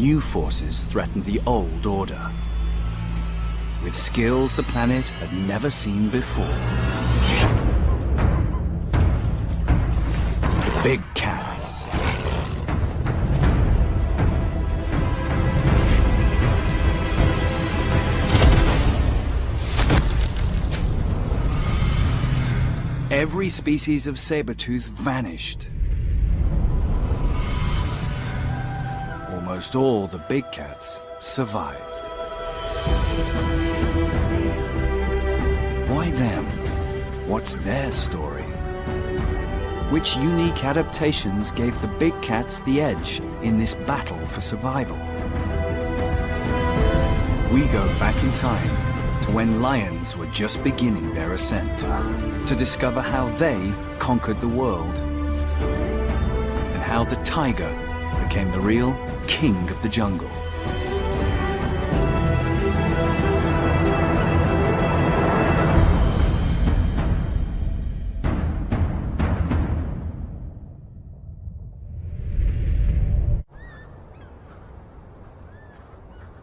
new forces threatened the old order, with skills the planet had never seen before. The big cats. Every species of saber-tooth vanished. Almost all the big cats survived. Why them? What's their story? Which unique adaptations gave the big cats the edge in this battle for survival? We go back in time to when lions were just beginning their ascent, to discover how they conquered the world, and how the tiger became the real king of the jungle.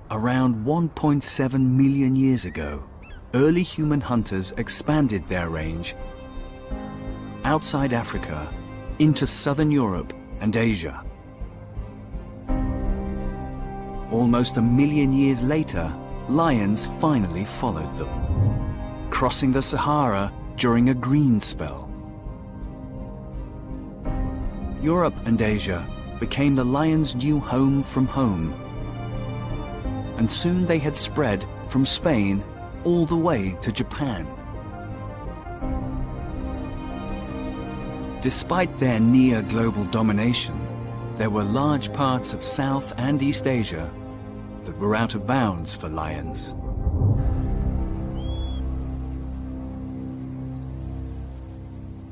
Around 1.7 million years ago, early human hunters expanded their range outside Africa into southern Europe and Asia. Almost a million years later, lions finally followed them, crossing the Sahara during a green spell. Europe and Asia became the lions' new home from home, and soon they had spread from Spain all the way to Japan. Despite their near global domination, there were large parts of South and East Asia that were out of bounds for lions.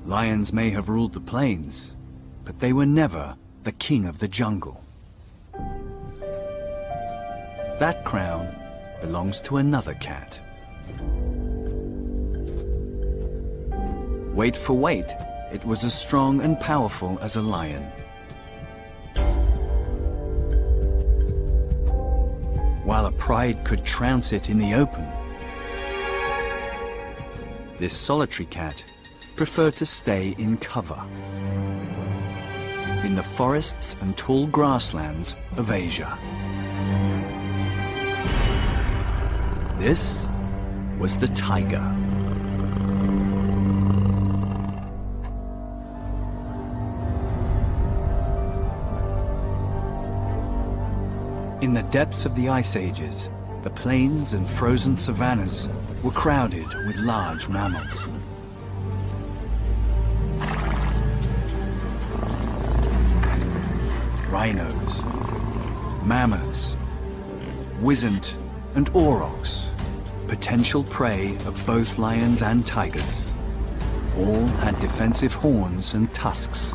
Lions may have ruled the plains, but they were never the king of the jungle. That crown belongs to another cat. Weight for weight, it was as strong and powerful as a lion. While a pride could trounce it in the open, this solitary cat preferred to stay in cover, in the forests and tall grasslands of Asia. This was the tiger. In the depths of the ice ages, the plains and frozen savannas were crowded with large mammals. Rhinos, mammoths, wisent, and aurochs, potential prey of both lions and tigers. All had defensive horns and tusks.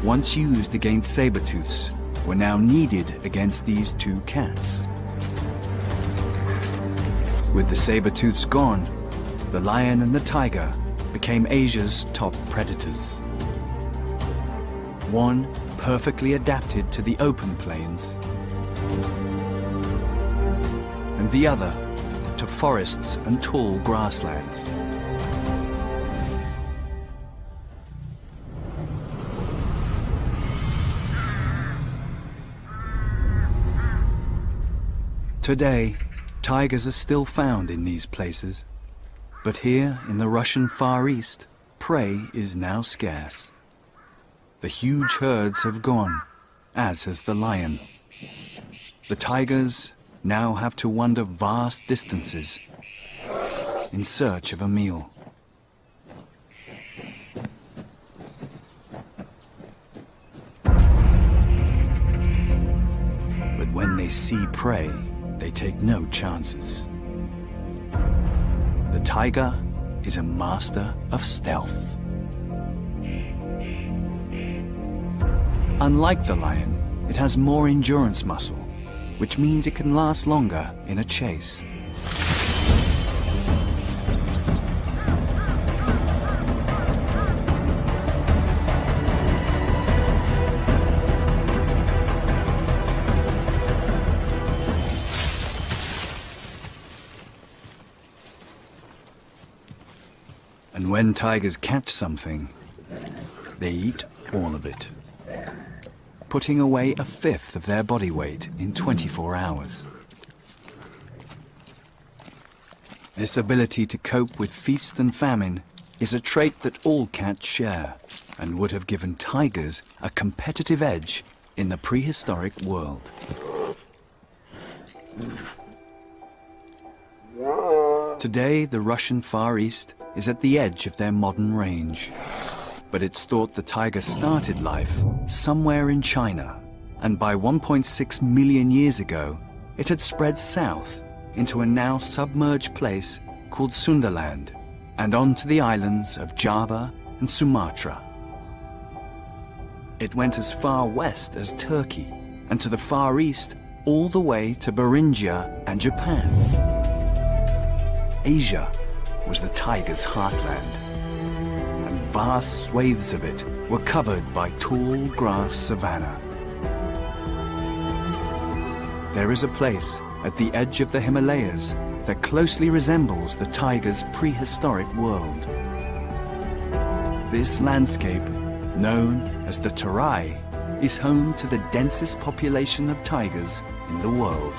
Once used against saber-tooths, were now needed against these two cats. With the saber-tooths gone, the lion and the tiger became Asia's top predators. One perfectly adapted to the open plains, and the other to forests and tall grasslands. Today, tigers are still found in these places, but here in the Russian Far East, prey is now scarce. The huge herds have gone, as has the lion. The tigers now have to wander vast distances in search of a meal. But when they see prey, they take no chances. The tiger is a master of stealth. Unlike the lion, it has more endurance muscle, which means it can last longer in a chase. when tigers catch something, they eat all of it, putting away a fifth of their body weight in 24 hours. This ability to cope with feast and famine is a trait that all cats share and would have given tigers a competitive edge in the prehistoric world. Today, the Russian Far East is at the edge of their modern range, but it's thought the tiger started life somewhere in China, and by 1.6 million years ago, it had spread south into a now submerged place called Sundaland, and onto the islands of Java and Sumatra. It went as far west as Turkey, and to the Far East all the way to Beringia and Japan. Asia was the tiger's heartland, and vast swathes of it were covered by tall grass savanna. There is a place at the edge of the Himalayas that closely resembles the tiger's prehistoric world. This landscape, known as the Terai, is home to the densest population of tigers in the world.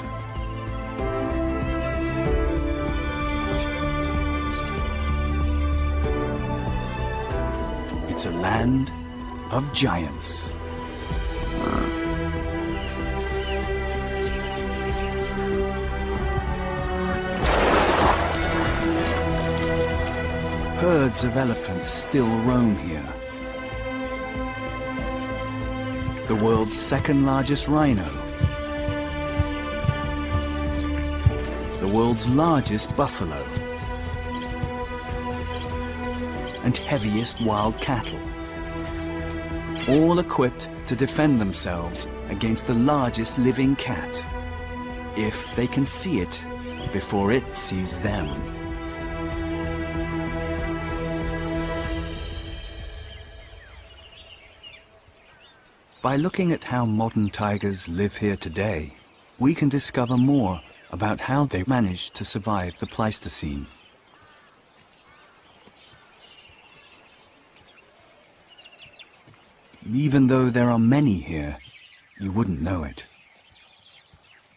It's a land of giants. Herds of elephants still roam here. The world's second largest rhino. The world's largest buffalo. And heaviest wild cattle. All equipped to defend themselves against the largest living cat, if they can see it before it sees them. By looking at how modern tigers live here today, we can discover more about how they managed to survive the Pleistocene. Even though there are many here, you wouldn't know it.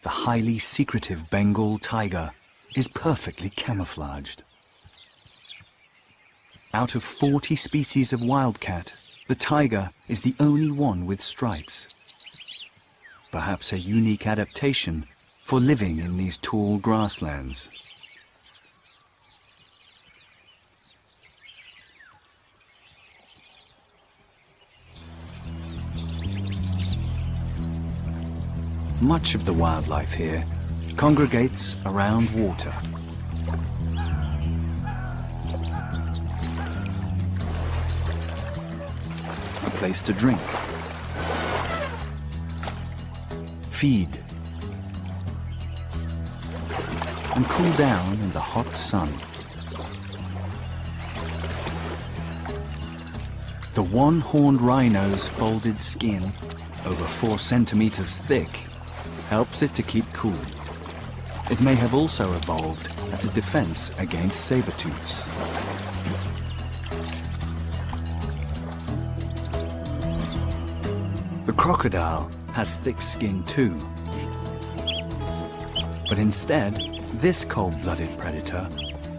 The highly secretive Bengal tiger is perfectly camouflaged. Out of 40 species of wildcat, the tiger is the only one with stripes. Perhaps a unique adaptation for living in these tall grasslands. Much of the wildlife here congregates around water. A place to drink, feed, and cool down in the hot sun. The one-horned rhino's folded skin, over 4 centimeters thick, helps it to keep cool. It may have also evolved as a defense against saber-tooths. The crocodile has thick skin too. But instead, this cold-blooded predator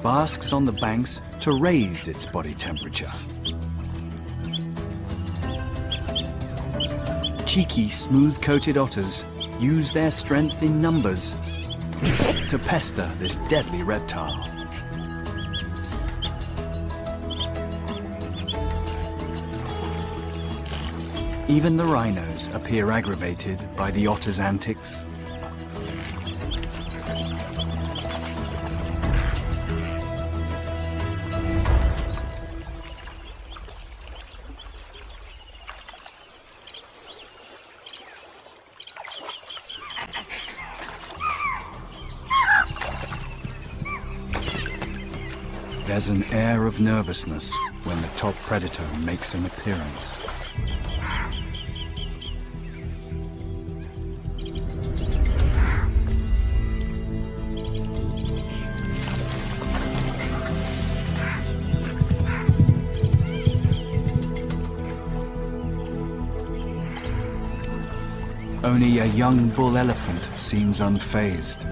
basks on the banks to raise its body temperature. Cheeky, smooth-coated otters use their strength in numbers to pester this deadly reptile. Even the rhinos appear aggravated by the otter's antics. There's an air of nervousness when the top predator makes an appearance. Only a young bull elephant seems unfazed.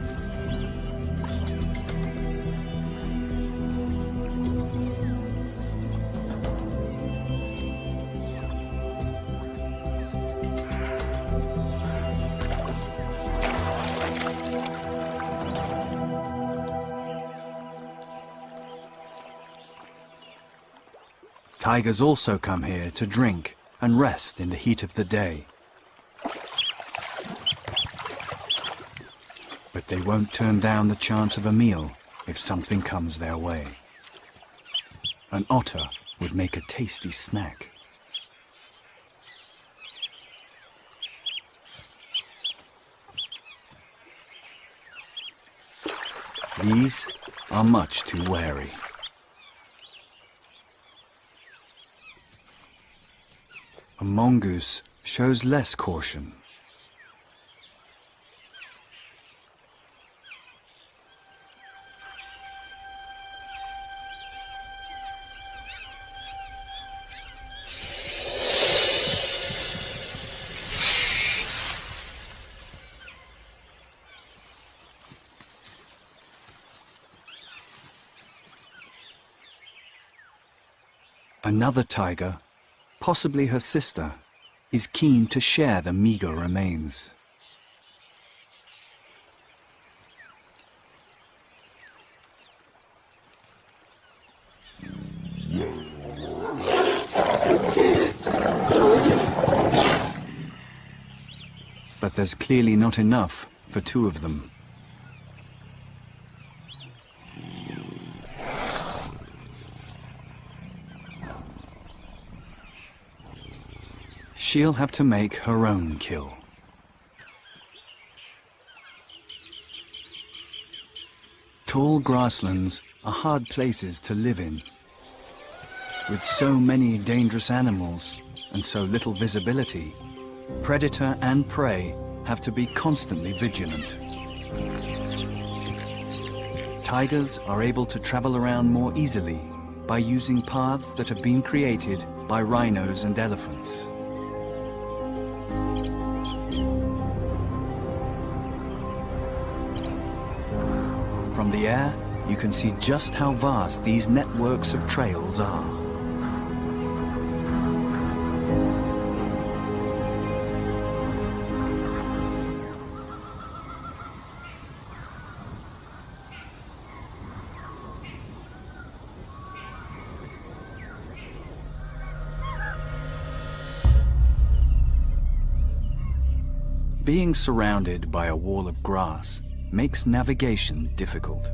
Tigers also come here to drink and rest in the heat of the day. But they won't turn down the chance of a meal if something comes their way. An otter would make a tasty snack. These are much too wary. A mongoose shows less caution. Another tiger, possibly her sister, is keen to share the meager remains. But there's clearly not enough for two of them. She'll have to make her own kill. Tall grasslands are hard places to live in. With so many dangerous animals and so little visibility, predator and prey have to be constantly vigilant. Tigers are able to travel around more easily by using paths that have been created by rhinos and elephants. From the air, you can see just how vast these networks of trails are. Being surrounded by a wall of grass makes navigation difficult.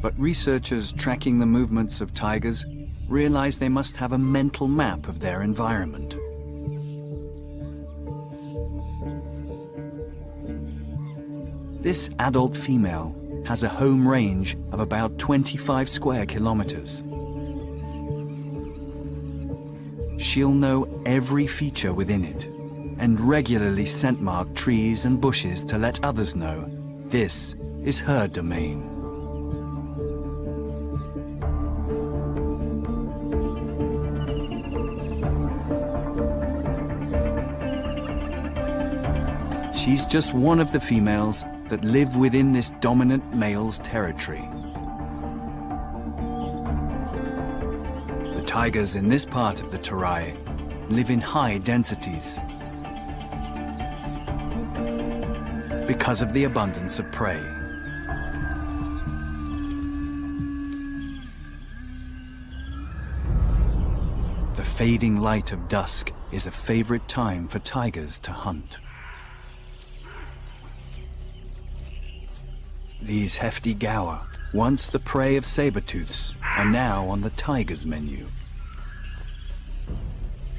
But researchers tracking the movements of tigers realize they must have a mental map of their environment. This adult female has a home range of about 25 square kilometers. She'll know every feature within it and regularly scent mark trees and bushes to let others know this is her domain. She's just one of the females that live within this dominant male's territory. The tigers in this part of the Terai live in high densities because of the abundance of prey. The fading light of dusk is a favorite time for tigers to hunt. These hefty gaur, once the prey of saber-tooths, are now on the tiger's menu.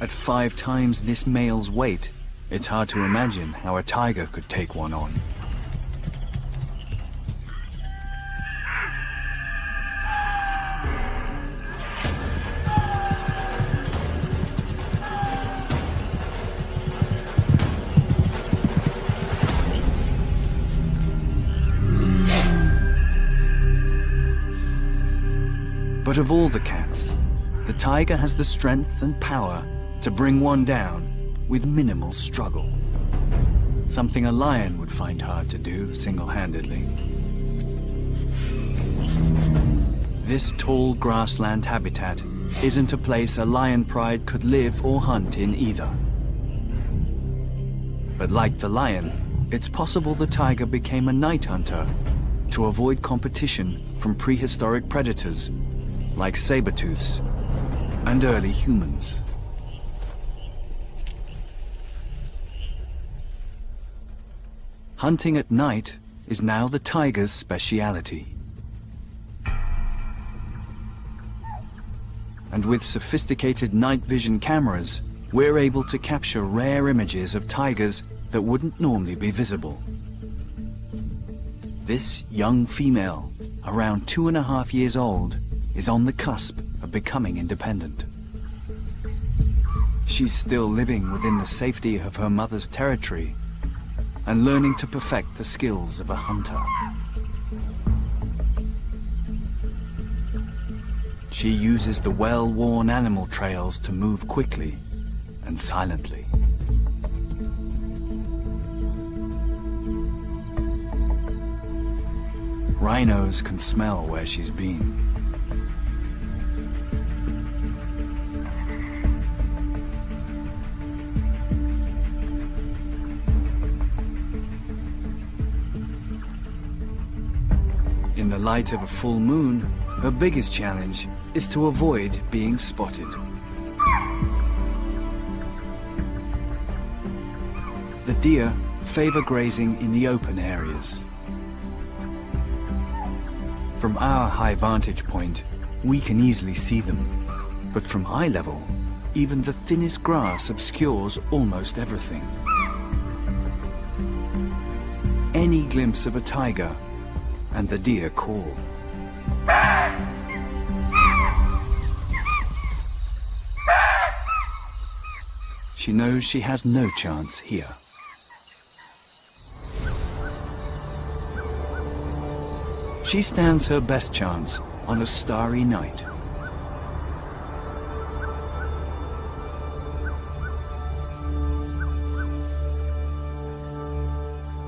At 5 times this male's weight, it's hard to imagine how a tiger could take one on. But of all the cats, the tiger has the strength and power to bring one down with minimal struggle. Something a lion would find hard to do single-handedly. This tall grassland habitat isn't a place a lion pride could live or hunt in either. But like the lion, it's possible the tiger became a night hunter to avoid competition from prehistoric predators like saber-tooths and early humans. Hunting at night is now the tiger's speciality. And with sophisticated night vision cameras, we're able to capture rare images of tigers that wouldn't normally be visible. This young female, around 2.5 years old, is on the cusp of becoming independent. She's still living within the safety of her mother's territory and learning to perfect the skills of a hunter. She uses the well-worn animal trails to move quickly and silently. Rhinos can smell where she's been. In the light of a full moon, her biggest challenge is to avoid being spotted. The deer favor grazing in the open areas. From our high vantage point, we can easily see them. But from eye level, even the thinnest grass obscures almost everything. Any glimpse of a tiger, and the deer call. She knows she has no chance here. She stands her best chance on a starry night.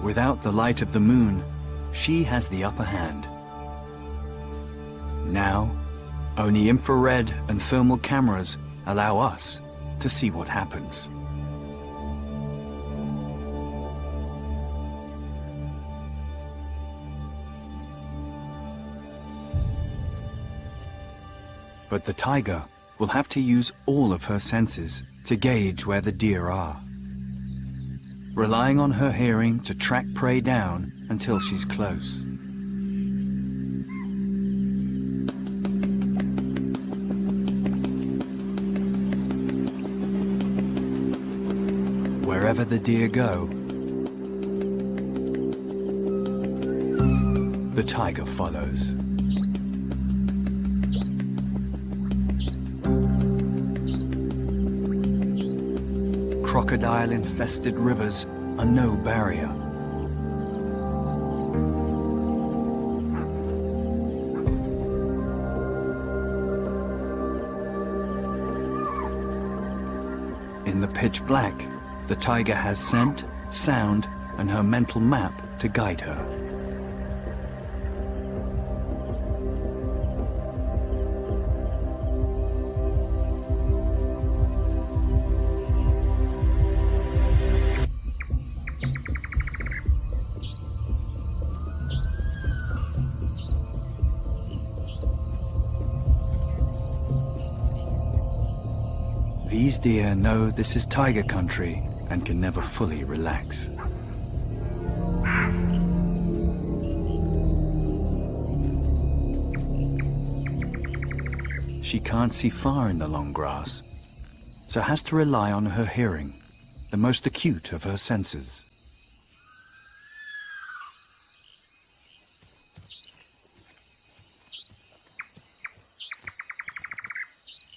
Without the light of the moon, she has the upper hand. Now, only infrared and thermal cameras allow us to see what happens. But the tiger will have to use all of her senses to gauge where the deer are, relying on her hearing to track prey down until she's close. Wherever the deer go, the tiger follows. Crocodile-infested rivers are no barrier. In the pitch black, the tiger has scent, sound, and her mental map to guide her. These deer know this is tiger country and can never fully relax. She can't see far in the long grass, so has to rely on her hearing, the most acute of her senses.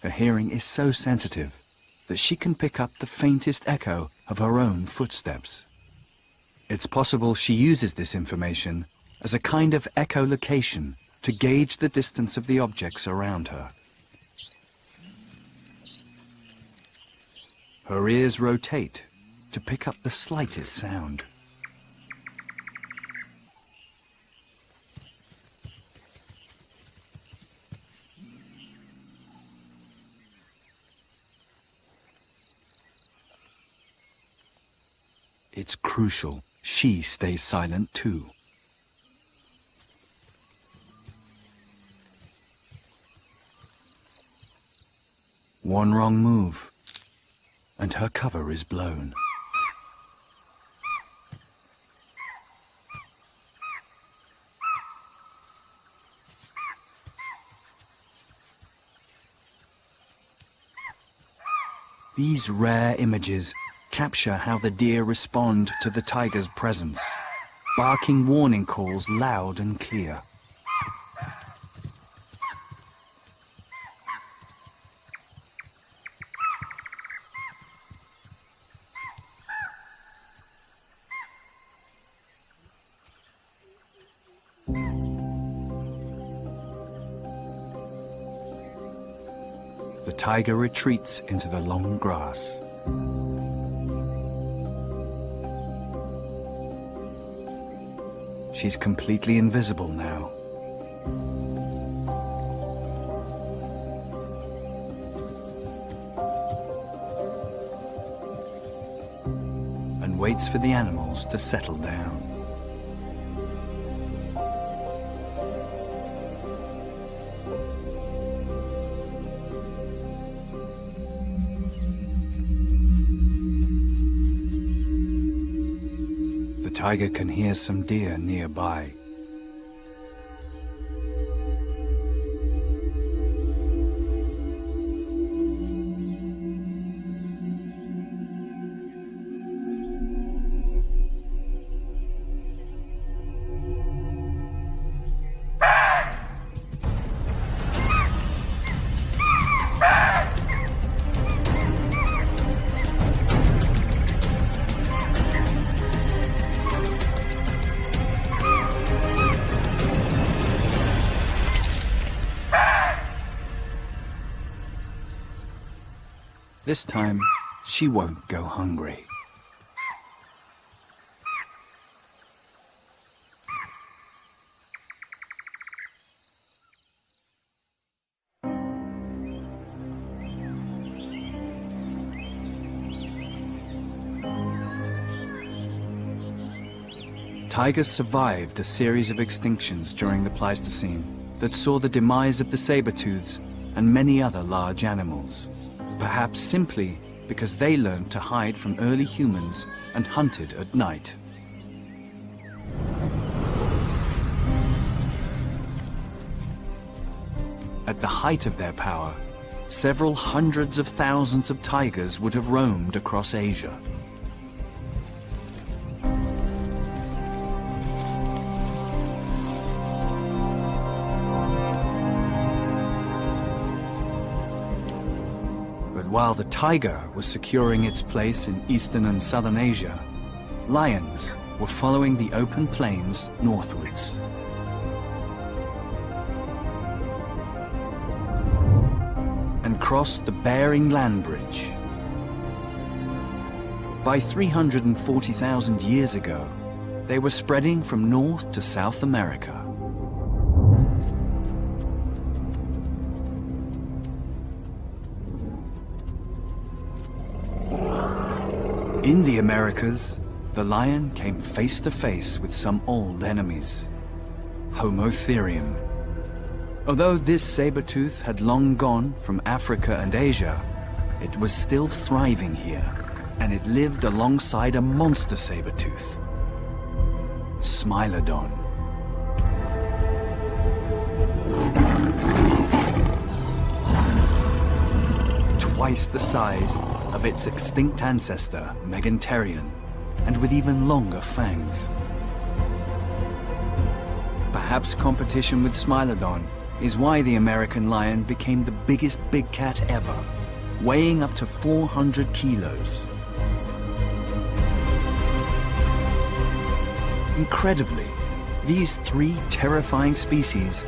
Her hearing is so sensitive that she can pick up the faintest echo of her own footsteps. It's possible she uses this information as a kind of echolocation to gauge the distance of the objects around her. Her ears rotate to pick up the slightest sound. It's crucial she stays silent too. One wrong move, and her cover is blown. These rare images capture how the deer respond to the tiger's presence, barking warning calls loud and clear. The tiger retreats into the long grass. She's completely invisible now. And waits for the animals to settle down. The tiger can hear some deer nearby. This time, she won't go hungry. Tigers survived a series of extinctions during the Pleistocene that saw the demise of the saber-tooths and many other large animals. Perhaps simply because they learned to hide from early humans and hunted at night. At the height of their power, several hundreds of thousands of tigers would have roamed across Asia. While the tiger was securing its place in Eastern and Southern Asia, lions were following the open plains northwards. And crossed the Bering Land Bridge. By 340,000 years ago, they were spreading from North to South America. In the Americas, the lion came face to face with some old enemies, Homotherium. Although this saber-tooth had long gone from Africa and Asia, it was still thriving here, and it lived alongside a monster saber-tooth, Smilodon. Twice the size of its extinct ancestor, Meganterion, and with even longer fangs. Perhaps competition with Smilodon is why the American lion became the biggest big cat ever, weighing up to 400 kilos. Incredibly, these three terrifying species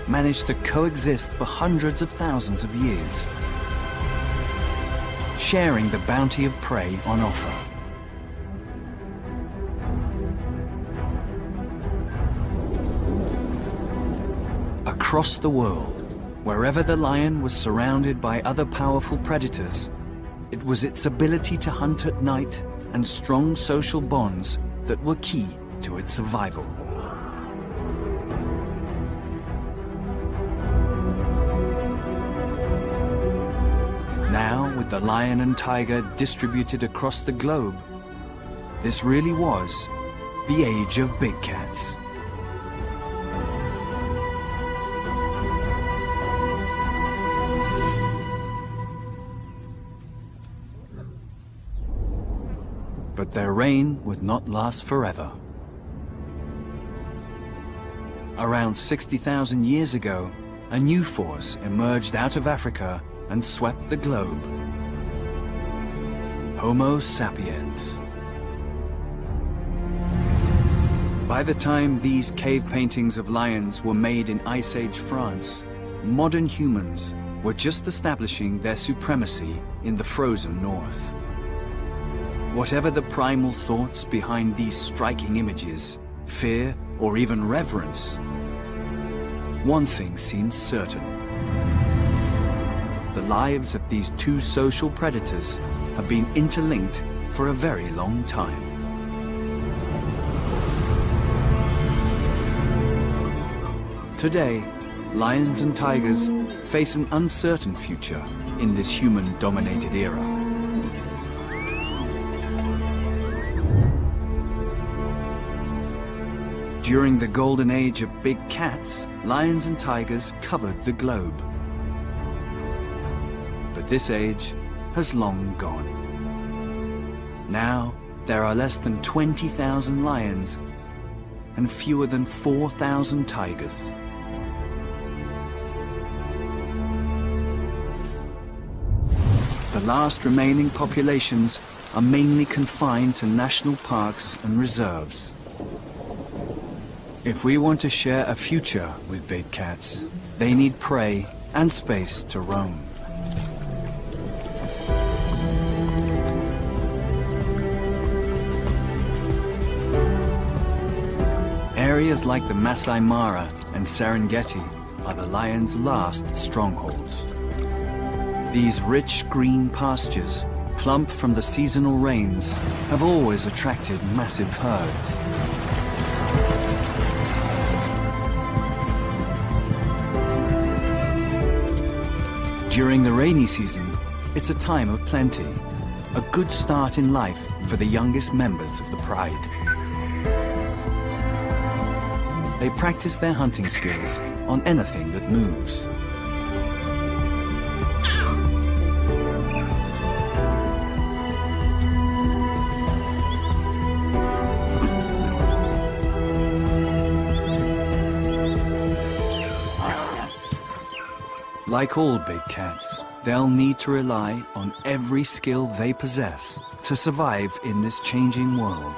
managed to coexist for hundreds of thousands of years, sharing the bounty of prey on offer. Across the world, wherever the lion was surrounded by other powerful predators, it was its ability to hunt at night and strong social bonds that were key to its survival. Now, with the lion and tiger distributed across the globe, this really was the age of big cats. But their reign would not last forever. Around 60,000 years ago, a new force emerged out of Africa and swept the globe. Homo sapiens. By the time these cave paintings of lions were made in Ice Age France, modern humans were just establishing their supremacy in the frozen north. Whatever the primal thoughts behind these striking images, fear or even reverence, one thing seems certain. The lives of these two social predators have been interlinked for a very long time. Today, lions and tigers face an uncertain future in this human-dominated era. During the golden age of big cats, lions and tigers covered the globe. But this age has long gone. Now, there are less than 20,000 lions and fewer than 4,000 tigers. The last remaining populations are mainly confined to national parks and reserves. If we want to share a future with big cats, they need prey and space to roam. Areas like the Masai Mara and Serengeti are the lions' last strongholds. These rich green pastures, plump from the seasonal rains, have always attracted massive herds. During the rainy season, it's a time of plenty, a good start in life for the youngest members of the pride. They practice their hunting skills on anything that moves. Like all big cats, they'll need to rely on every skill they possess to survive in this changing world.